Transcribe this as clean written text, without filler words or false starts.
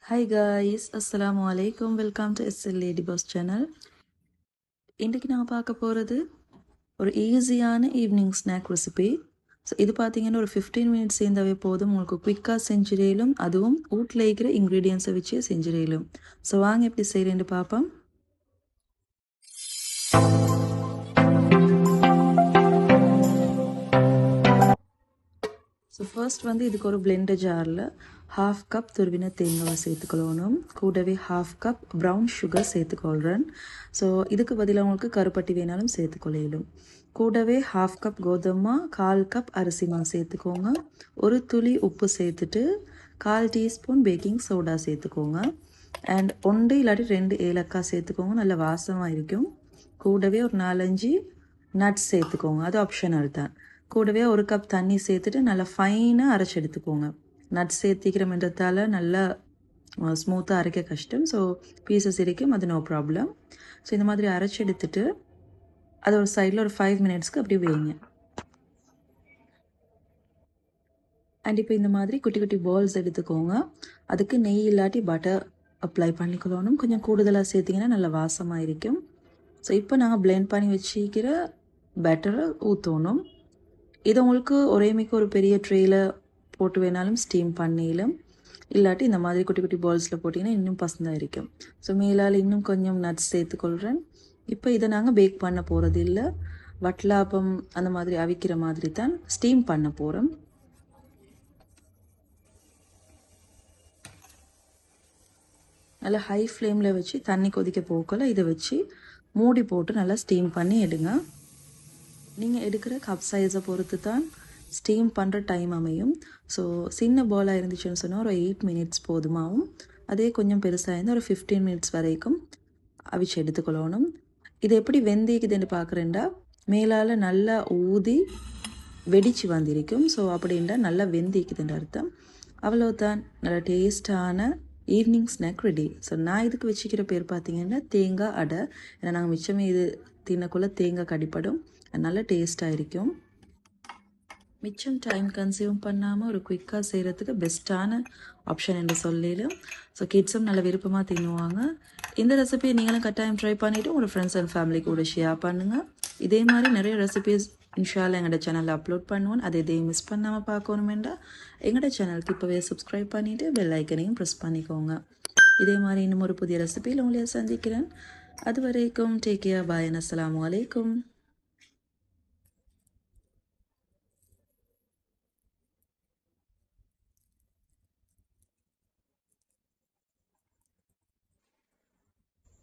Hi guys, Assalamu alaikum. Welcome to SL Lady Boss channel. இன்றைக்கு நான் பார்க்க போகிறது ஒரு ஈஸியான ஈவினிங் ஸ்நாக் ரெசிபி. ஸோ இது பார்த்தீங்கன்னா ஒரு 15 மினிட்ஸ் சேர்ந்தாவே போதும், உங்களுக்கு குயிக்காக செஞ்சிடலும், அதுவும் வீட்டில் இருக்கிற இன்க்ரீடியன்ஸை வச்சு செஞ்சிடலும். ஸோ வாங்க எப்படி செய்கிறேன்னு பார்ப்போம். ஸோ ஃபர்ஸ்ட் வந்து இதுக்கு ஒரு பிளெண்டர் ஜாரில் 1/2 கப் துருவின தேங்காய் சேர்த்துக்கொள்ளணும். கூடவே 1/2 கப் ப்ரௌன் சுகர் சேர்த்துக்கொள்கிறேன். ஸோ இதுக்கு பதிலாக உங்களுக்கு கருப்பட்டி வேணாலும் சேர்த்துக்கொள்ளும். கூடவே 1/2 கப் கோதுமை, 1/4 கப் அரிசி மாவு சேர்த்துக்கோங்க. ஒரு துளி உப்பு சேர்த்துட்டு 1/4 டீஸ்பூன் பேக்கிங் சோடா சேர்த்துக்கோங்க. அண்ட் 1 இல்லாட்டி 2 ஏலக்காய் சேர்த்துக்கோங்க, நல்ல வாசமாக இருக்கும். கூடவே ஒரு 4-5 நட்ஸ் சேர்த்துக்கோங்க, அது ஆப்ஷனல் தான். கூடவே ஒரு கப் தண்ணி சேர்த்துட்டு நல்லா ஃபைனாக அரைச்சி எடுத்துக்கோங்க. நட்ஸ் சேர்த்திக்கிறோம்ன்றதால நல்லா ஸ்மூத்தாக அரைக்க கஷ்டம். ஸோ பீசஸ் இருக்கும், அது நோ ப்ராப்ளம். ஸோ இந்த மாதிரி அரைச்சி எடுத்துட்டு அது ஒரு சைடில் ஒரு 5 மினிட்ஸ்க்கு அப்படி வைங்க. அண்ட் இப்போ இந்த மாதிரி குட்டி குட்டி பால்ஸ் எடுத்துக்கோங்க. அதுக்கு நெய் இல்லாட்டி பட்டர் அப்ளை பண்ணிக்கொள்ளணும். கொஞ்சம் கூடுதலாக சேர்த்திங்கன்னா நல்ல வாசமாக இருக்கும். ஸோ இப்போ நாங்கள் பிளெண்ட் பண்ணி வச்சுக்கிற பேட்டரை ஊற்றணும். இது உங்களுக்கு ஒரேமிக்கு ஒரு பெரிய ட்ரேயில் போட்டு வேணாலும் ஸ்டீம் பண்ணிலும், இல்லாட்டி இந்த மாதிரி குட்டி குட்டி பால்ஸில் போட்டிங்கன்னா இன்னும் பசந்தாக இருக்கும். ஸோ மேலால் இன்னும் கொஞ்சம் நட்ஸ் சேர்த்துக்கொள்கிறேன். இப்போ இதை நாங்கள் பேக் பண்ண போகிறது இல்லை, வட்டலாப்பம் அந்த மாதிரி அவிக்கிற மாதிரி தான் ஸ்டீம் பண்ண போகிறோம். நல்லா ஹை ஃப்ளேமில் வச்சு தண்ணி கொதிக்க போக்கல இதை வச்சு மூடி போட்டு நல்லா ஸ்டீம் பண்ணி எடுங்க. நீங்கள் எடுக்கிற கப் சைஸை பொறுத்து தான் ஸ்டீம் பண்ணுற டைம் அமையும். ஸோ சின்ன பாலாக இருந்துச்சுன்னு சொன்னால் ஒரு 8 மினிட்ஸ் போதுமாகும். அதே கொஞ்சம் பெருசாக இருந்தால் ஒரு 15 மினிட்ஸ் வரைக்கும் அவிச்சு எடுத்துக்கொள்ளணும். இது எப்படி வெந்திக்குதுன்னு பார்க்குறேன்டா, மேலால் நல்லா ஊதி வெடித்து வந்திருக்கும். ஸோ அப்படின்டா நல்லா வெந்திக்குதுன்ற அர்த்தம். அவ்வளோதான், நல்லா டேஸ்டான ஈவினிங் ஸ்நாக் ரெடி. ஸோ நான் இதுக்கு வச்சுக்கிற பேர் பார்த்தீங்கன்னா தேங்காய் அடை. ஏன்னா நாங்கள் மிச்சமே இது தின்னக்குள்ளே தேங்காய் கடிப்படும், நல்ல டேஸ்ட்டாக இருக்கும். மிச்சம் டைம் கன்சியூம் பண்ணாமல் ஒரு குயிக்காக செய்கிறதுக்கு பெஸ்ட்டான ஆப்ஷன் என்று சொல்லிடும். ஸோ கிட்ஸும் நல்ல விருப்பமாக தின்னுவாங்க. இந்த ரெசிபியை நீங்களும் கட்டாயம் ட்ரை பண்ணிவிட்டு உங்களோட ஃப்ரெண்ட்ஸ் அண்ட் ஃபேமிலி கூட ஷேர் பண்ணுங்கள். இதே மாதிரி நிறைய ரெசிபிஸ் இன்ஷால்லா எங்களோட சேனலில் அப்லோட் பண்ணுவோம். அதை இதையும் மிஸ் பண்ணாமல் பார்க்கணுமெண்டா எங்களோட சேனலுக்கு இப்போவே சப்ஸ்கிரைப் பண்ணிவிட்டு பெல் ஐக்கனையும் ப்ரெஸ் பண்ணிக்கோங்க. இதே மாதிரி இன்னும் ஒரு புதிய ரெசிபியில் உங்களையே சந்திக்கிறேன். அது வரைக்கும் டேக் கேர், பாய், அஸ்ஸலாமு அலைக்கும்.